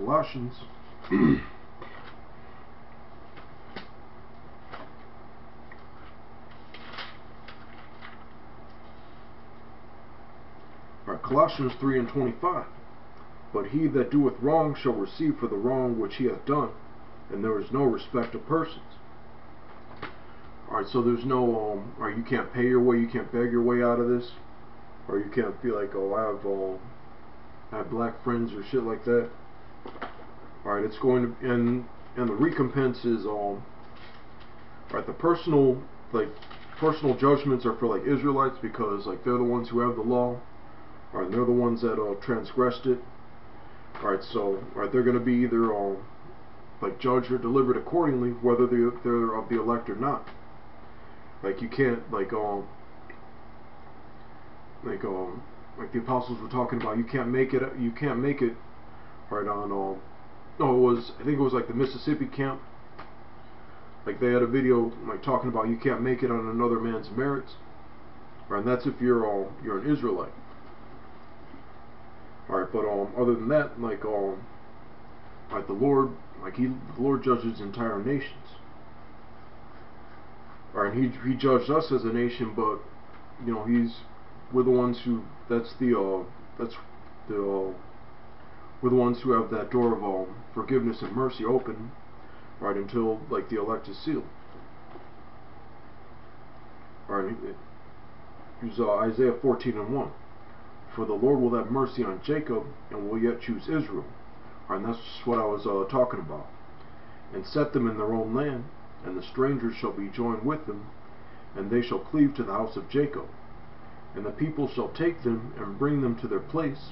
Colossians. Alright, Colossians 3:25. But he that doeth wrong shall receive for the wrong which he hath done, and there is no respect of persons. Alright, so there's no, or you can't pay your way, you can't beg your way out of this, or you can't be like, oh, I have black friends or shit like that. Alright, it's going to, and the recompense is, alright, the personal judgments are for like Israelites, because like they're the ones who have the law, alright, they're the ones that transgressed it. Alright, so they're going to be either like judged or delivered accordingly, whether they're of the elect or not. Like you can't like the apostles were talking about, you can't make it right on I think it was like the Mississippi camp. Like they had a video like talking about you can't make it on another man's merits. Right, and that's if you're an Israelite. Alright, but other than that, like like the Lord judges entire nations. Alright, he judged us as a nation, but you know we're the ones who we're the ones who have that door of forgiveness and mercy open, right, until like the elect is sealed. Alright, use Isaiah 14:1. For the Lord will have mercy on Jacob, and will yet choose Israel. Alright, and that's just what I was talking about. And set them in their own land, and the strangers shall be joined with them, and they shall cleave to the house of Jacob. And the people shall take them, and bring them to their place,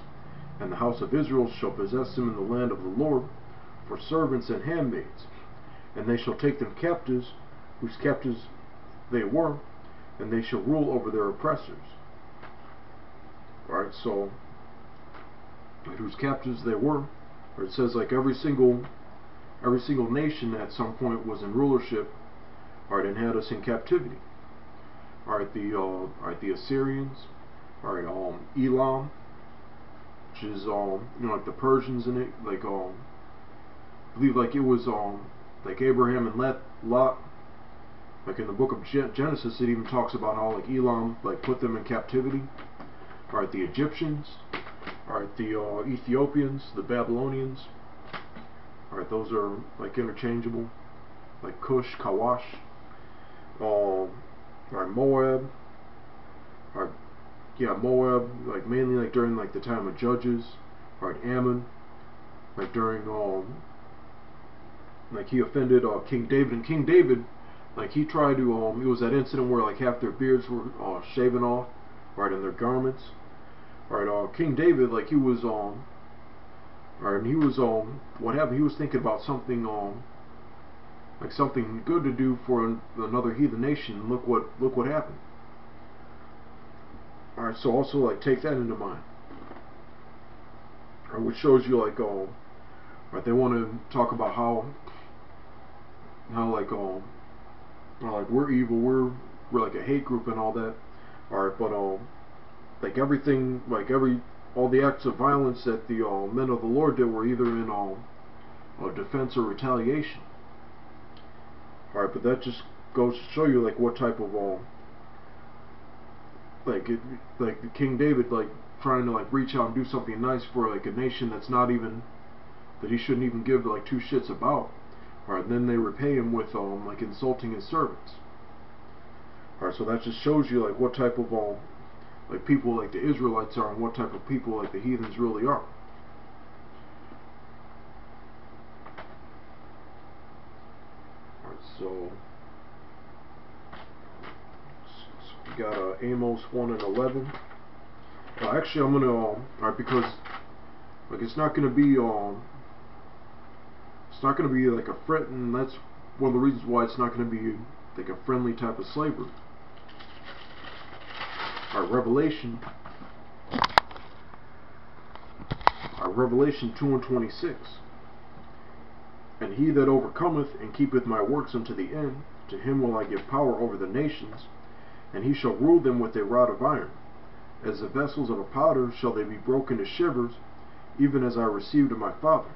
and the house of Israel shall possess them in the land of the Lord, for servants and handmaids. And they shall take them captives, whose captives they were, and they shall rule over their oppressors. Alright, so whose captives they were, or it says like every single nation at some point was in rulership, alright, and had us in captivity. Alright, the Assyrians, alright, Elam, which is you know, like the Persians in it, like I believe like it was like Abraham and Lot. Like in the book of Genesis, it even talks about how like Elam like put them in captivity. Alright, the Egyptians, alright, the Ethiopians, the Babylonians. Alright, those are like interchangeable. Like Cush, Kawash. Alright, Moab. Alright, yeah, Moab, like mainly like during like the time of Judges. Alright, Ammon, like during like he offended King David, and King David, like he tried to it was that incident where like half their beards were shaven off, right, in their garments. Alright, King David, like he was alright, and he was what happened, he was thinking about something like something good to do for another heathen nation, and look what happened. Alright, so also like take that into mind. Alright, which shows you like right, they want to talk about how like like we're evil, we're like a hate group and all that. Alright, but like everything, like all the acts of violence that the men of the Lord did were either in defense or retaliation. Alright, but that just goes to show you like what type of like King David like trying to like reach out and do something nice for like a nation that's not even, that he shouldn't even give like two shits about. Alright, and then they repay him with like insulting his servants. Alright, so that just shows you like what type of like people like the Israelites are, and what type of people like the heathens really are. Alright, so we got Amos 1:11. Actually, I'm gonna alright, because like it's not gonna be like a fret, and that's one of the reasons why it's not gonna be like a friendly type of slavery. Alright, Revelation 2:26. And he that overcometh and keepeth my works unto the end, to him will I give power over the nations, and he shall rule them with a rod of iron. As the vessels of a potter shall they be broken to shivers, even as I received of my Father.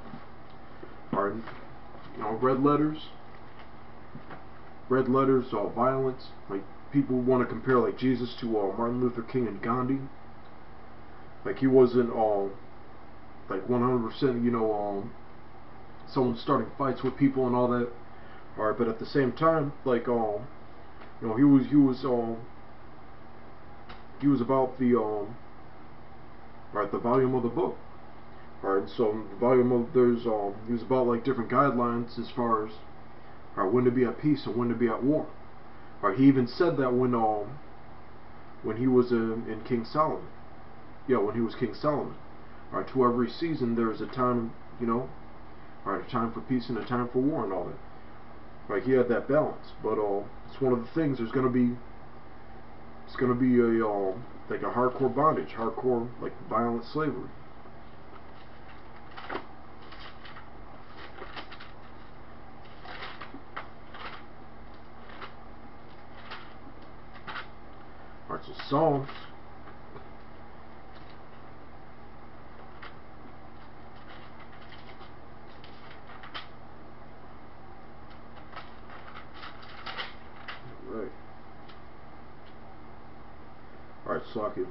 Alright, red letters, violence. Like people want to compare like Jesus to Martin Luther King and Gandhi. Like he wasn't like 100%, someone starting fights with people and all that. Alright, but at the same time, like he was about the the volume of the book. Alright, so the volume of he was about like different guidelines as far as when to be at peace and when to be at war. Alright, he even said that when he was in King Solomon. Yeah, when he was King Solomon. Alright, to every season there is a time, a time for peace and a time for war and all that. Right, he had that balance, but it's one of the things. It's gonna be a like a hardcore bondage, hardcore like violent slavery. All right, so Psalms. Right. All right, socket.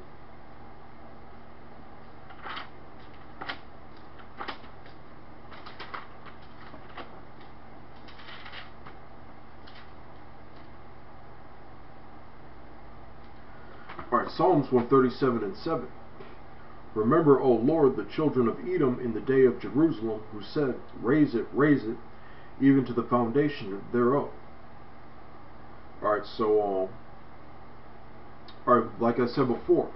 Alright, Psalms 137 and 7. Remember, O Lord, the children of Edom in the day of Jerusalem, who said, raise it, even to the foundation thereof. Alright, so, like I said before,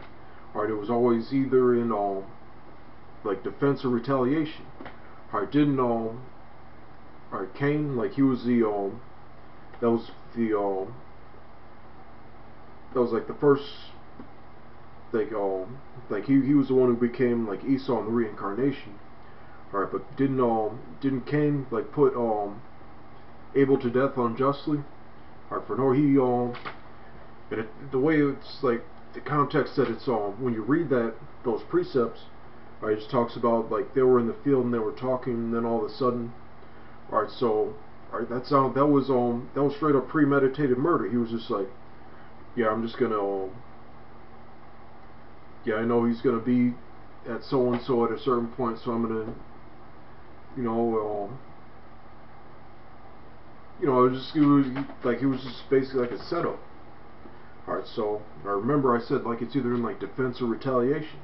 alright, it was always either in, like, defense or retaliation. Alright, didn't, alright, Cain, like, he was the, that was like the first, like he was the one who became like Esau in the reincarnation. Alright, but didn't Cain like put Abel to death unjustly? Alright, for no, the way it's like the context that it's when you read those precepts, it just talks about like they were in the field and they were talking, and then all of a sudden, alright, so that was straight up premeditated murder. He was just like, yeah, I'm just gonna yeah, I know he's gonna be at so and so at a certain point, so I'm gonna, it was just basically like a setup. Alright, so I remember I said like it's either in like defense or retaliation.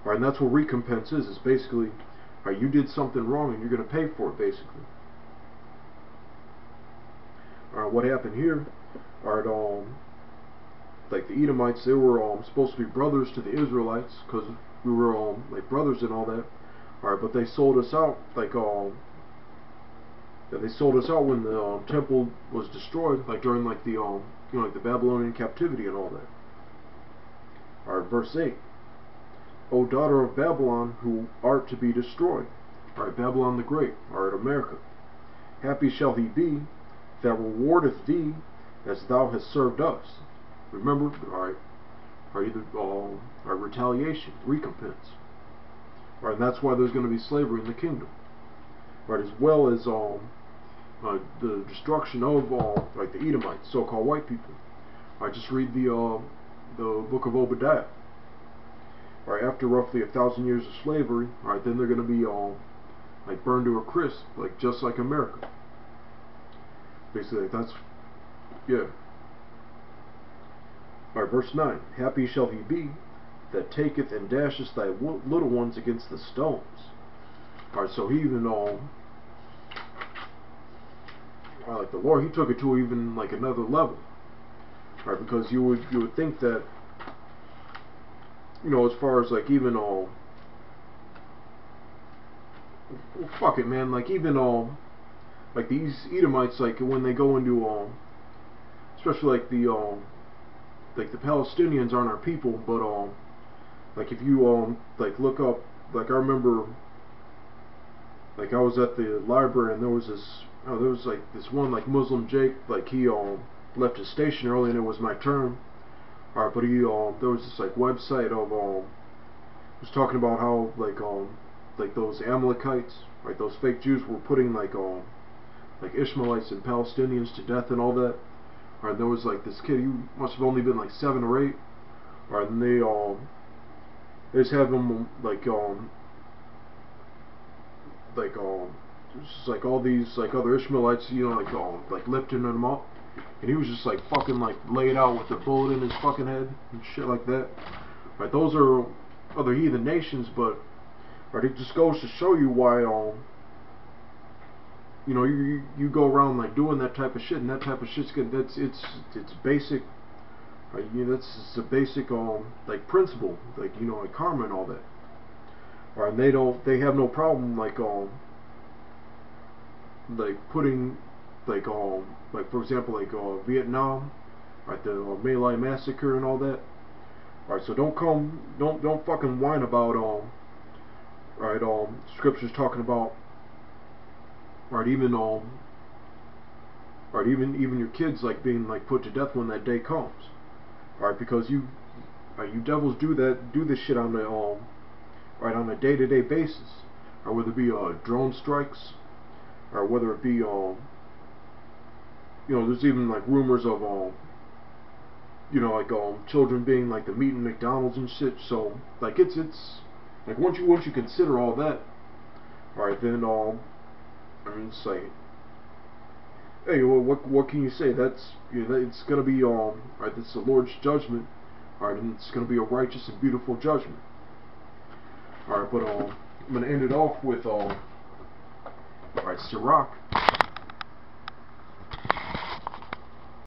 Alright, and that's what recompense is. It's basically, alright, you did something wrong and you're gonna pay for it, basically. Alright, what happened here? Alright, like the Edomites, they were supposed to be brothers to the Israelites, because we were like brothers and all that. Alright, but they sold us out, like they sold us out when the temple was destroyed, like during like the like the Babylonian captivity and all that. Alright, verse 8. O daughter of Babylon, who art to be destroyed. Alright, Babylon the Great. Alright, America. Happy shall he be that rewardeth thee as thou hast served us. Remember, alright, retaliation, recompense. Alright, and that's why there's going to be slavery in the kingdom. Alright, as well as the destruction of like the Edomites, so-called white people. Alright, just read the book of Obadiah. Alright, after roughly 1,000 years of slavery, alright, then they're going to be like burned to a crisp, like just like America. Basically, like, that's, yeah. Alright, verse 9. Happy shall he be that taketh and dasheth thy little ones against the stones. Alright, so he even like the Lord, he took it to even like another level. Alright, because you would think that, as far as like even well, fuck it, man, like even like these Edomites, like when they go into especially like the Palestinians aren't our people, but like if you like look up, like I remember, like I was at the library and there was like this one like Muslim Jake, like he left his station early and it was my turn. Alright, but he there was this like website of was talking about how like those Amalekites, right? Those fake Jews were putting like Ishmaelites and Palestinians to death and all that. Right? There was like this kid. He must have only been like 7 or 8. Right? And they just have him just like all these like other Ishmaelites, you know, like lifting him up, and he was just like fucking like laid out with a bullet in his fucking head and shit like that. Right? Those are other heathen nations, but right, it just goes to show you why you know, you go around like doing that type of shit, and that type of shit's good. It's basic. Right? You know, that's a basic like principle, like, you know, like karma and all that. Right? And they have no problem like putting like for example like Vietnam, right? The My Lai massacre and all that. Right? So don't fucking whine about right? Scriptures talking about, right? Even right? Even your kids like being like put to death when that day comes. Right? Because you devils do this shit on the right, on a day-to-day basis. Or whether it be drone strikes, or whether it be you know, there's even like rumors of you know, like children being like the meat in McDonald's and shit. So like it's like once you consider all that, alright, then I mean, it's like, hey, well, what can you say? That's, you know, it's gonna be right, it's the Lord's judgment, alright, and it's gonna be a righteous and beautiful judgment. Alright, but I'm gonna end it off with alright, Sirach